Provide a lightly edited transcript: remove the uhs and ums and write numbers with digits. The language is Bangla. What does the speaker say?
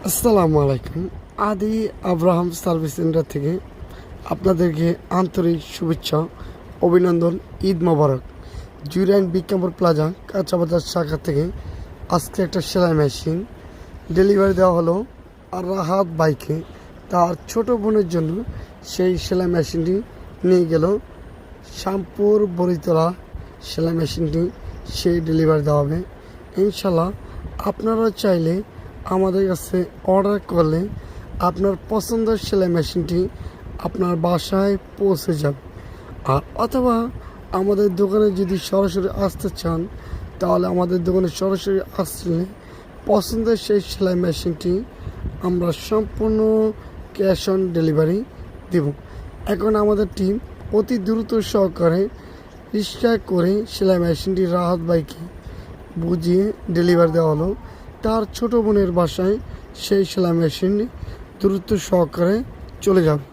আসসালামু আলাইকুম। আদি আব্রাহাম সার্ভিস সেন্টার থেকে আপনাদেরকে আন্তরিক শুভেচ্ছা, অভিনন্দন, ঈদ মোবারক। জুরাইন বিক্রমপুর প্লাজা কাঁচাবাজার শাখা থেকে আজকে একটা সেলাই মেশিন ডেলিভারি দেওয়া হলো আর রাহাত বাইকে। তার ছোট বোনের জন্য সেই সেলাই মেশিনটি নিয়ে গেল শ্যামপুর বড়িতলা। সেলাই মেশিনটি সেই ডেলিভারি দেওয়া হবে ইনশাল্লাহ। আপনারা চাইলে আমাদের কাছে অর্ডার করলে আপনার পছন্দের সেলাই মেশিনটি আপনার বাসায় পৌঁছে যাবে। আর অথবা আমাদের দোকানে যদি সরাসরি আসতে চান তাহলে আমাদের দোকানে সরাসরি আসলে পছন্দের সেই সেলাই মেশিনটি আমরা সম্পূর্ণ ক্যাশ অন ডেলিভারি দেব। এখন আমাদের টিম অতি দ্রুত সহকারে রিক্সা করে সেলাই মেশিনটি রাহাত ভাইকে বুঝিয়ে ডেলিভারি দেওয়া হলো তার ছোট বোনের বাসায়। সেই সেলাই মেশিন দ্রুত সহকারে চলে যাবে।